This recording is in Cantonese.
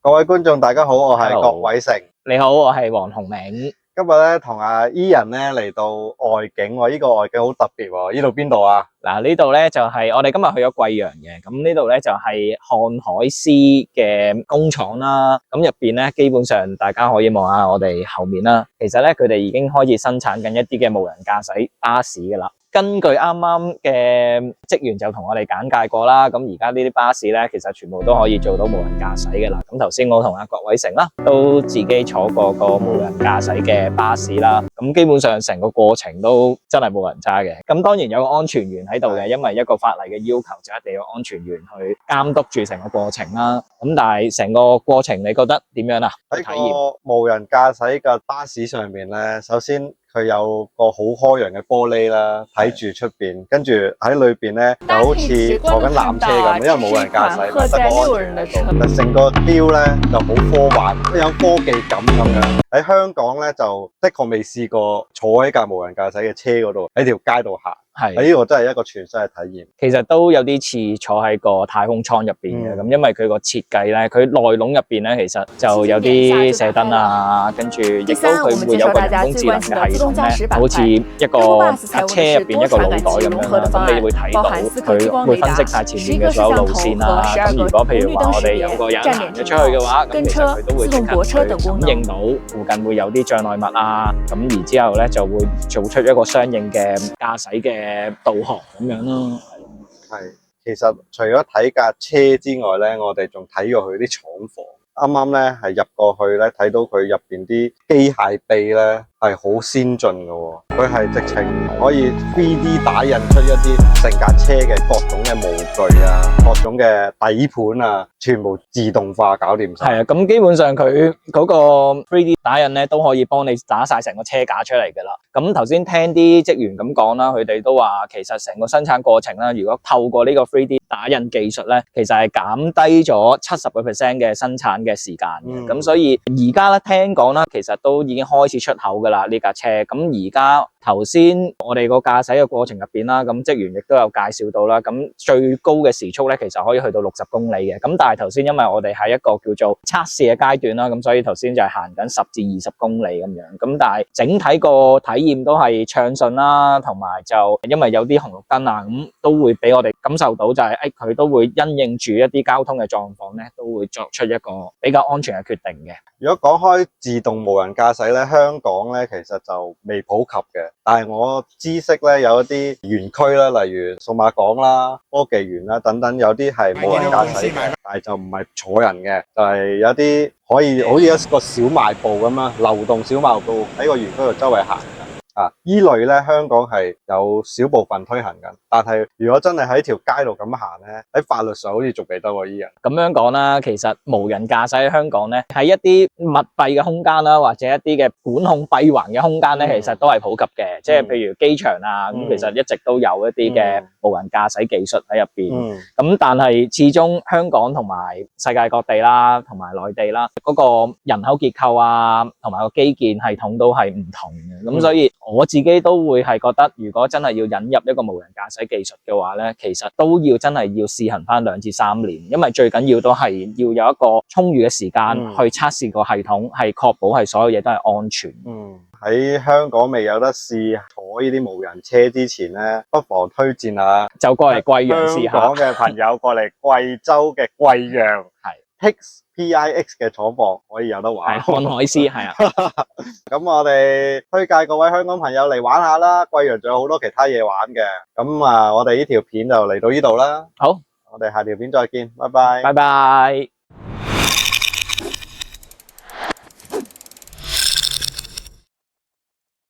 各位觀眾大家好，我係 Hello 郭偉成。你好，我係黃鴻明。今日咧同阿 Ian 咧嚟到外景喎，呢個外景好特別喎。呢度邊度啊？嗱，呢度咧就係我哋今日去咗貴陽嘅，咁呢度咧就係漢海獅嘅工廠啦。咁入邊咧基本上大家可以望下我哋後面啦。其實咧佢哋已經開始生產緊一啲嘅無人駕駛巴士噶啦。根據啱啱嘅職員就同我哋簡介過啦，咁而家呢啲巴士咧，其實全部都可以做到無人駕駛嘅啦。咁頭先我同阿郭偉成啦，都自己坐過個無人駕駛嘅巴士啦。咁基本上成個過程都真係冇人揸嘅。咁當然有個安全員喺度嘅，因為一個法例嘅要求就一定要安全員去監督住成個過程啦。咁但係成個過程你覺得點樣啊？喺個無人駕駛嘅巴士上面咧，首先佢有個好開揚嘅玻璃啦，睇住出邊，跟住喺裏邊咧就好似坐緊纜車咁，因為冇人駕駛，得個安全喺度。成個 feel 咧就好科幻，有科技感咁樣。喺香港咧就的確未試過坐喺架無人駕駛嘅車嗰度喺條街度行。係呢個真係一個全新嘅體驗。其實都有啲似坐喺個太空艙入邊嘅，咁因為佢個設計咧，佢內籠入邊咧，其實就有啲射燈啊，跟住亦都佢會有個人工智能嘅系統咧，好似一個車入邊一個腦袋咁樣啦。咁你會睇到佢會分析晒前面嘅所有路線啦。咁如果譬如話我哋有個人行咗出去嘅話，咁其實佢都會即刻去感應到附近會有啲障礙物啊，咁然之後咧就會做出一個相應嘅駕駛嘅導航咁樣咯。係，其實除咗睇架車之外咧，我哋仲睇過佢啲廠房。啱啱咧係入過去咧，睇到佢入邊啲機械臂咧係好先進嘅喎。佢係直情可以 3D 打印出一啲成架車嘅各種嘅模具啊，各種嘅底盤啊，全部自動化搞掂晒。係啊，咁基本上佢嗰個 3D 打印咧都可以幫你打晒成個車架出嚟噶啦。咁頭先聽啲職員咁講啦，佢哋都話其實成個生產過程啦，如果透過呢個 3D 打印技術咧，其實係減低咗70% 嘅生產嘅時間嘅。咁所以而家咧聽講啦，其實都已經開始出口噶啦呢架車。咁而家頭先我哋個駕駛嘅過程入邊啦，咁職員亦都有介紹到啦。咁最高嘅時速咧，其實可以去到60公里嘅。咁但係頭先因為我哋係一個叫做測試嘅階段啦，咁所以頭先就係行緊10至20公里咁樣。咁但係整體個體驗都係暢順啦，同埋就因為有啲紅綠燈啊，咁都會俾我哋感受到就係佢都會因應住一啲交通嘅狀況咧，都會作出一個比較安全嘅決定嘅。如果講開自動無人駕駛咧，香港咧其實就未普及嘅。但係我知識咧有一啲園區啦，例如數碼港啦、科技園啦等等，有啲係無人駕駛嘅，但係就唔係坐人嘅，就係有啲可以好似一個小賣部咁樣，流動小賣部喺個園區度周圍行。依類咧香港係有少部分推行緊，但係如果真係喺條街度咁行咧，喺法律上好似仲未得喎依人。咁樣講啦，其實無人駕駛喺香港咧，喺一啲密閉嘅空間啦，或者一啲嘅管控閉環嘅空間咧，其實都係普及嘅。即係譬如機場啊，咁其實一直都有一啲嘅無人駕駛技術喺入邊。咁但係始終香港同埋世界各地啦，同埋內地啦，嗰個人口結構啊，同埋個基建系統都係唔同嘅。咁所以我自己都會係覺得，如果真係要引入一個無人駕駛技術嘅話咧，其實都要真係要試行翻2至3年，因為最緊要都係要有一個充裕嘅時間去測試個系統，係確保係所有嘢都係安全。喺香港未有得試坐呢啲無人車之前咧，不妨推薦下就過嚟貴陽試下。香港嘅朋友過嚟貴州嘅貴陽，係 PIX 嘅廠房可以有得玩。漢海獅係啊。咁我哋推介各位香港朋友嚟玩下啦，貴陽仲有好多其他嘢玩嘅。咁我哋呢條片就嚟到呢度啦。好，我哋下條片再見，拜拜。拜拜。